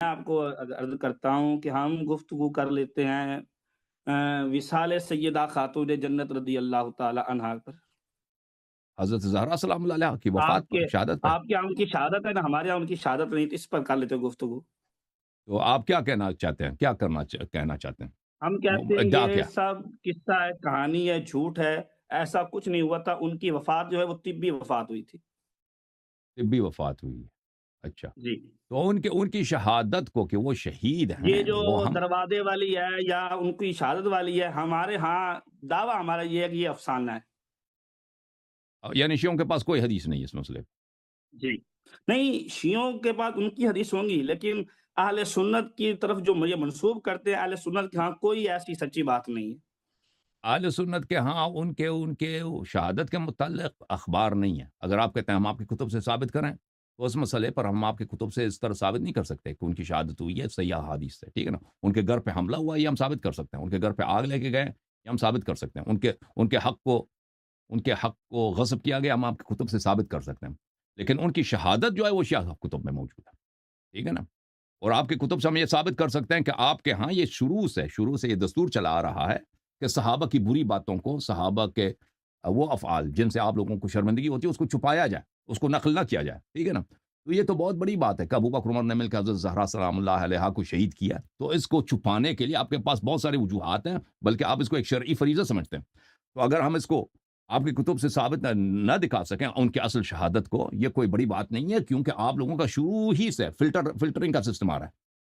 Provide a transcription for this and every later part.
میں آپ کو عرض کرتا ہوں کہ ہم گفتگو کر لیتے ہیں وصال سیدہ خاتون جنت رضی اللہ تعالی عنہا پر۔ حضرت زہرا سلام اللہ علیہا کی وفات پر، شہادت پر۔ آپ کے یہاں ان کی شہادت ہے نا، ہمارے یہاں ان کی شہادت نہیں تھی، اس پر کر لیتے گفتگو۔ تو آپ کیا کہنا چاہتے ہیں، کیا کہنا چاہتے ہیں؟ ہم کہتے ہیں ادعا یہ کیا؟ سب قصہ ہے، کہانی ہے، جھوٹ ہے، ایسا کچھ نہیں ہوا تھا۔ ان کی وفات جو ہے وہ طبی وفات ہوئی تھی۔ طبی وفات ہوئی ہے، اچھا۔ جی، تو ان کی شہادت کو کہ وہ شہید یہ ہیں جو وہ ہم، دروازے والی ہے یا ان کی شہادت والی ہے، ہمارے ہاں دعویٰ ہمارا یہ ہے کہ یہ افسانہ ہے۔ یعنی شیعوں کے پاس کوئی حدیث نہیں ہے اس مسئلے پہ؟ جی، نہیں شیعوں کے پاس ان کی حدیث ہوں گی، لیکن اہل سنت کی طرف جو یہ منسوب کرتے ہیں، اہل سنت کے ہاں کوئی ایسی سچی بات نہیں ہے۔ اہل سنت کے ہاں ان کے شہادت کے متعلق اخبار نہیں ہے۔ اگر آپ کہتے ہیں ہم آپ کی کتب سے ثابت کریں تو اس مسئلے پر ہم آپ کی کتب سے اس طرح ثابت نہیں کر سکتے کہ ان کی شہادت ہوئی ہے صحیح احادیث سے، ٹھیک ہے نا۔ ان کے گھر پہ حملہ ہوا یہ ہم ثابت کر سکتے ہیں، ان کے گھر پہ آگ لے کے گئے یہ ہم ثابت کر سکتے ہیں، ان کے حق کو غصب کیا گیا ہم آپ کی کتب سے ثابت کر سکتے ہیں، لیکن ان کی شہادت جو ہے وہ شیعہ کتب میں موجود ہے، ٹھیک ہے نا۔ اور آپ کی کتب سے ہم یہ ثابت کر سکتے ہیں کہ آپ کے ہاں یہ شروع سے یہ دستور چلا آ رہا ہے کہ صحابہ کی بری باتوں کو، صحابہ کے وہ افعال جن سے آپ لوگوں کو شرمندگی ہوتی ہے اس کو چھپایا جائے، اس کو نقل نہ کیا جائے، ٹھیک ہے نا۔ تو یہ تو بہت بڑی بات ہے کہ ابو بکر عمر نے مل کے حضرت زہرا سلام اللہ علیہا کو شہید کیا، تو اس کو چھپانے کے لیے آپ کے پاس بہت سارے وجوہات ہیں، بلکہ آپ اس کو ایک شرعی فریضہ سمجھتے ہیں۔ تو اگر ہم اس کو آپ کی کتب سے ثابت نہ دکھا سکیں ان کے اصل شہادت کو، یہ کوئی بڑی بات نہیں ہے، کیونکہ آپ لوگوں کا شروع ہی سے فلٹرنگ کا سسٹم آ رہا ہے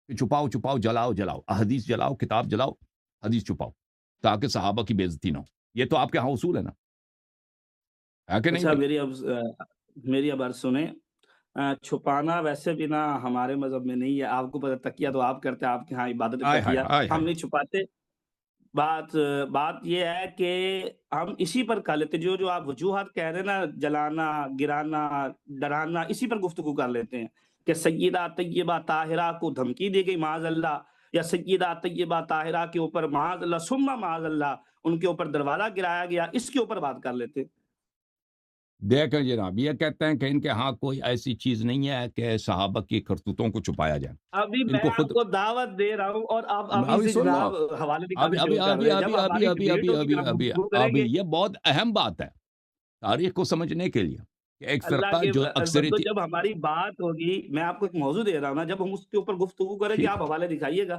کہ چھپاؤ، جلاؤ، احادیث جلاؤ، کتاب جلاؤ، حدیث چھپاؤ تاکہ صحابہ کی بے عزتی نہ ہو۔ یہ تو آپ کے ہاں اصول ہے نا، ہے کہ نہیں اچھا بھائی؟ میری اب عرض سنیں۔ چھپانا ویسے بھی نا ہمارے مذہب میں نہیں ہے۔ آپ کو پتہ تقیہ تو آپ کرتے ہیں، آپ کے ہاں عبادت آئے ہائے تقیہ، آئے ہم ہائے نہیں چھپاتے۔ بات بات یہ ہے کہ ہم اسی پر کر لیتے، جو آپ وجوہات کہہ رہے ہیں نا، جلانا، گرانا، ڈرانا، اسی پر گفتگو کر لیتے ہیں کہ سیدہ طیبہ طاہرہ کو دھمکی دی گئی معاذ اللہ، یا سیدہ طیبہ طاہرہ کے اوپر معاذ اللہ ثم معاذ اللہ ان کے اوپر دروازہ گرایا گیا، اس کے اوپر بات کر لیتے ہیں۔ دیکھیں جناب، یہ کہتے ہیں کہ ان کے ہاں کوئی ایسی چیز نہیں ہے کہ صحابہ کی کرتوتوں کو چھپایا جائے، ابھی ان میں کو آپ خود کو دعوت دے رہا ہوں اور آپ ابھی ابھی سے سن لو، جناب حوالے ابھی نکالنے ابھی شروع کر ابھی رہے ہیں۔ ابھی جب ابھی ہماری ابھی ڈیبیٹ ابھی ہوگی ابھی پھر ہم ابھی گفتگو کریں ابھی گے۔ یہ بہت اہم بات ہے تاریخ کو سمجھنے کے لیے کہ ایک اللہ فرقہ کے جو بندو، اکثریتی، جب ہماری بات ہوگی، میں آپ کو ایک موضوع دے رہا ہوں نا، جب ہم اس کے اوپر گفتگو کریں گے ٹھیک آپ ہے حوالے دکھائیے گا۔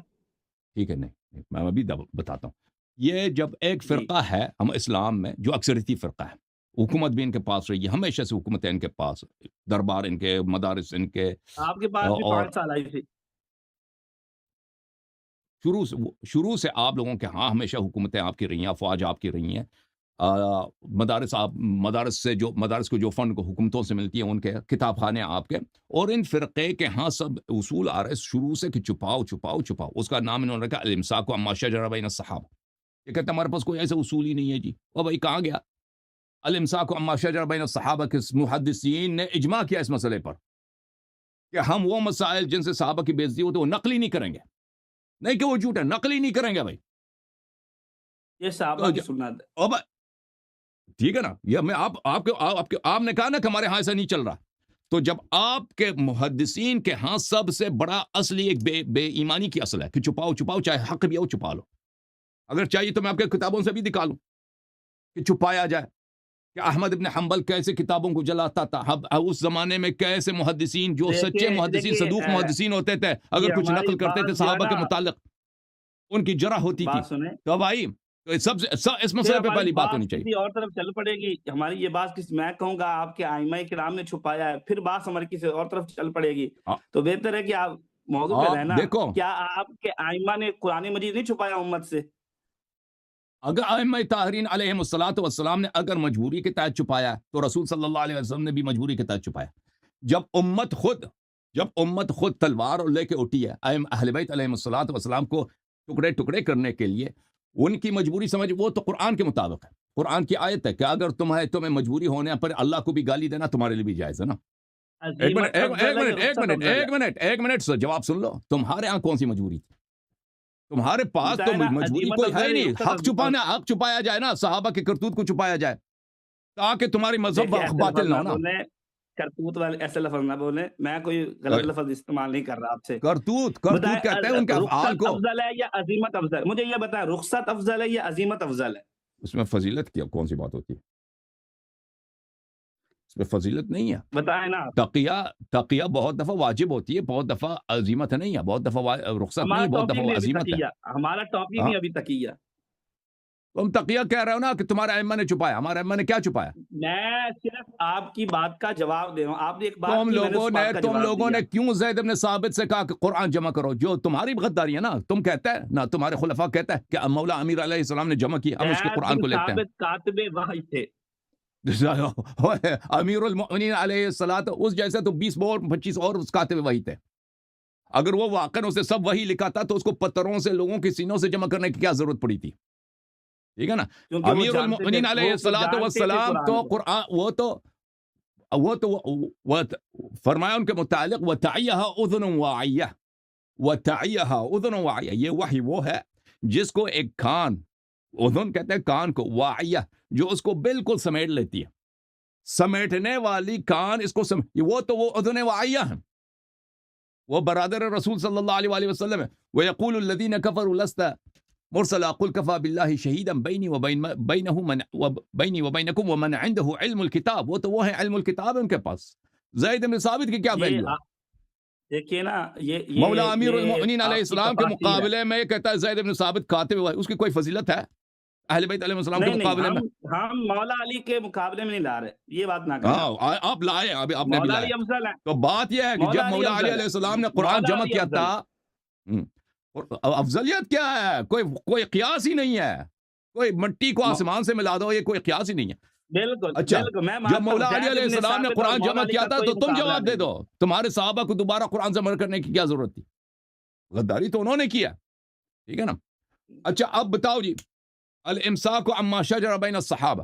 ٹھیک ہے، نہیں میں ابھی بتاتا ہوں۔ یہ جب ایک جی، فرقہ ہے ہم اسلام میں جو اکثریتی فرقہ ہے، حکومت بھی ان کے پاس رہی ہے، ہمیشہ سے حکومت ہے ان کے پاس، دربار ان کے، مدارس ان کے، آپ کے پاس بھی اور 5 سال آئی تھی۔ شروع سے آپ لوگوں کے ہاں ہمیشہ حکومتیں آپ کی رہی ہیں، افواج آپ کی رہی ہیں، مدارس کو جو فنڈ کو حکومتوں سے ملتی ہے، ان کے کتاب خانے آپ کے، اور ان فرقے کے ہاں سب اصول آ رہے ہیں شروع سے کہ چھپاؤ۔ اس کا نام انہوں نے رکھا الامساک عما شجر بین الصحابہ۔ یہ کہتے ہیں ہمارے پاس کوئی ایسا اصول ہی نہیں ہے جی، او بھائی کہاں گیا الامساک عما شجر بین الصحابہ؟ کے محدثین نے اجماع کیا اس مسئلے پر کہ ہم وہ مسائل جن سے صحابہ کی بے عزتی ہوتی ہے وہ نقل ہی نہیں کریں گے، نہیں کہ وہ جھوٹ ہے، نقل ہی نہیں کریں گے بھائی۔ یہ صحابہ کی سنت ہے۔ اب ٹھیک ہے نا، یہ میں آپ نے کہا نا کہ ہمارے ہاں ایسا نہیں چل رہا، تو جب آپ کے محدثین کے ہاں سب سے بڑا اصلی ایک بے ایمانی کی اصل ہے کہ چھپاؤ، چاہے حق بھی ہو چھپا لو، اگر چاہیے تو میں آپ کے کتابوں سے بھی نکالوں کہ چھپایا جائے کہ احمد ابن حنبل کیسے کتابوں کو جلاتا تھا، اس زمانے میں کیسے محدثین جو سچے دیکھیں محدثین، دیکھیں صدوق محدثین ہوتے تھے، یہ اگر کچھ ہماری نقل کرتے تھے بات جو ہے صحابہ نا، کے متعلق ان کی جرح ہوتی تھی، بات سنیں، تو بھائی اس پھر مسئلے پہ ہماری پہلی بات بات ہونی چاہیے۔ کسی اور طرف چل پڑے گی۔ ہماری یہ بات میں کہوں گا آپ کے ائمہ کرام نے چھپایا ہے، پھر بات ہماری کسی اور طرف چل پڑے گی۔ آ- تو بہتر ہے کہ آپ موضوع پہ آپ رہنا۔ دیکھو، کیا آپ کے ائمہ نے قرآن مجید نہیں چھپایا امت سے؟ اگر ائمہ طاہرین علیہم الصلوۃ والسلام نے اگر مجبوری کے تحت چھپایا تو رسول صلی اللہ علیہ وسلم نے بھی مجبوری کے تحت چھپایا۔ جب امت خود تلوار اور لے کے اٹھی ہے اہل بیت علیہم الصلوۃ والسلام کو ٹکڑے ٹکڑے کرنے کے لیے، ان کی مجبوری سمجھ وہ تو قرآن کے مطابق ہے، قرآن کی آیت ہے کہ اگر تمہیں مجبوری ہونے پر اللہ کو بھی گالی دینا تمہارے لیے بھی جائز ہے نا۔ عزیمت افضل ہے یا رخصت افضل ہے؟ ایک منٹ سر، جواب سن لو، تمہارے ہاں کون سی مجبوری تھی؟ تمہارے پاس پوچھا تو ہے نا، مجبوری عزیمت کوئی ہے افضل ہی ہے یا نہیں، رخصت حق چھپایا جائے نا، صحابہ کے کرتوت کو چھپایا جائے تاکہ تمہاری مذہب دیکھیں ایسے باطل الفاظ نہ نہ ہو نا۔ بولیں، کرتوت والے ایسے لفظ نہ بولیں، میں کوئی غلط لفظ استعمال نہیں کر رہا آپ سے۔ کرتوت بتائیں کہتے ہیں ان کے افعال رخصت کو۔ افضل ہے یا عزیمت افضل ہے؟ مجھے یہ بتائیں رخصت افضل ہے یا عزیمت افضل ہے؟ اس میں فضیلت کی کون سی بات ہوتی ہے؟ اس میں فضیلت نہیں ہے۔ بتائیں نا۔ تقیہ بہت دفعہ واجب ہوتی ہے، بہت دفعہ عزیمت نہیں ہے، بہت دفعہ رخصت نہیں ہمارا ہے، بہت ٹاپک دفعہ نہیں ابھی عزیمت ہے۔ تقیہ، ہمارا ٹاپک ہاں نہیں ابھی تقیہ۔ تم تقیہ کہہ رہے ہو نا کہ تمہارے ائمہ نے چھپایا، ہمارے ائمہ نے کیا چھپایا؟ میں صرف آپ کی بات کا جواب دے رہا ہوں، آپ نے ایک بات کی، میں نے اس بات کا تم جواب لوگوں دیا۔ نے کیوں زید بن ثابت سے کہا کہ قرآن جمع کرو؟ جو تمہاری غداری ہے نا، تم کہتے ہیں نا، تمہارے خلفاء کہتا ہے کہ مولا امیر علیہ السلام نے جمع کی، ہم اس کے زید قرآن بن کو لیتے ہیں۔ ثابت کاتب وحی تھے۔ امیر المؤمنین علیہ الصلوۃ، اس جیسے تو 20 اور 25 اور اس کاتب وحی تھے۔ اگر وہ واقعا اسے سب وحی لکھا تھا تو اس کو پتھروں سے لوگوں کے سینوں سے جمع کرنے کی کیا ضرورت پڑی تھی؟ ٹھیک ہے نا۔ کیونکہ وہ امیر جانتے المؤمنین تھے، علیہ وہ الصلوۃ جانتے تھے والسلام تو قرآن کو۔ وہ فرمایا ان کے متعلق وَتَعِيَهَا أُذُنٌ وَاعِيَةٌ، وَتَعِيَهَا أُذُنٌ وَاعِيَةٌ، یہ وحی وہ ہے جس کو ایک کان، اذن کہتے ہیں کان کو، واعیہ جو اس کو بالکل سمیٹ لیتی ہے، سمیٹنے والی کان اس کو وہ تو وہ اذن واعیہ ہیں، وہ برادر رسول صلی اللہ علیہ وآلہ وسلم ہے۔ وَيَقُولُ الَّذِينَ كَفَرُوا لَسْتَ مُرْسَلًا قُلْ كَفَى بِاللَّهِ شَهِيدًا بَيْنِي وَبَيْنَكُمْ وَمَنْ عِنْدَهُ عِلْمُ الْكِتَابِ، وہ تو وہ ہے علم الکتاب ان کے پاس۔ زید بن ثابت کی کیا ویلیو ہے؟ دیکھیے نا، یہ مولا امیر المؤمنین علیہ آپ کی السلام کے تفاسیر ہے۔ مقابلے میں یہ کہتا ہے زید بن ثابت کاتب ہے، اس کی کوئی فضیلت ہے اہل بیت علیہ السلام کے نہیں مقابلے میں؟ ہم مولا علی کے مقابلے میں نہیں لا رہے، یہ بات نہ کریں۔ ہاں آپ لائے، ابھی آپ نے بھی مولا لایا۔ علی افضل ہے، تو بات یہ ہے کہ جب مولا علی علیہ السلام نے قرآن مولا جمع علی کیا افضل تھا، افضلیت کیا ہے؟ کوئی قیاس ہی نہیں ہے، کوئی مٹی کو آسمان سے ملا دو، یہ کوئی قیاس ہی نہیں ہے۔ بالکل اچھا، بالکل، میں جب مانتا ہوں مولا علی زید علیہ بن السلام نے ثابت اور قرآن مولا جمع علی کیا کا تھا کوئی تو تم مقابلہ جواب دے نہیں۔ دو، تمہارے صحابہ کو دوبارہ قرآن جمع کرنے کی کیا ضرورت تھی؟ غداری تو انہوں نے کیا، ٹھیک ہے نا۔ اچھا اب بتاؤ جی، الامساک عما شجر بین الصحابہ،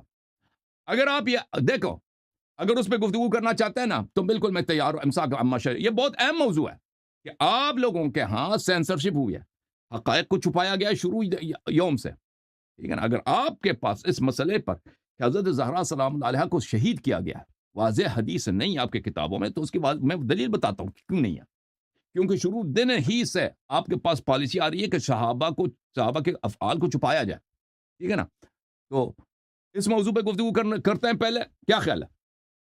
اگر آپ یہ دیکھو، اگر اس پہ گفتگو کرنا چاہتے ہیں نا تو بالکل میں تیار ہوں۔ امساک عما شجر، یہ بہت اہم موضوع ہے کہ آپ لوگوں کے ہاں سینسرشپ ہوئی ہے، حقائق کو چھپایا گیا ہے شروع یوم سے، ٹھیک ہے نا۔ اگر آپ کے پاس اس مسئلے پر کہ حضرت زہرا سلام اللہ علیہا کو شہید کیا گیا ہے، واضح حدیث نہیں آپ کے کتابوں میں، تو اس کی میں دلیل بتاتا ہوں کیوں نہیں ہے۔ کیونکہ شروع دن ہی سے آپ کے پاس پالیسی آ رہی ہے کہ صحابہ کے افعال کو چھپایا جائے، ٹھیک ہے نا۔ تو اس موضوع پہ گفتگو کرتے ہیں، پہلے کیا خیال ہے؟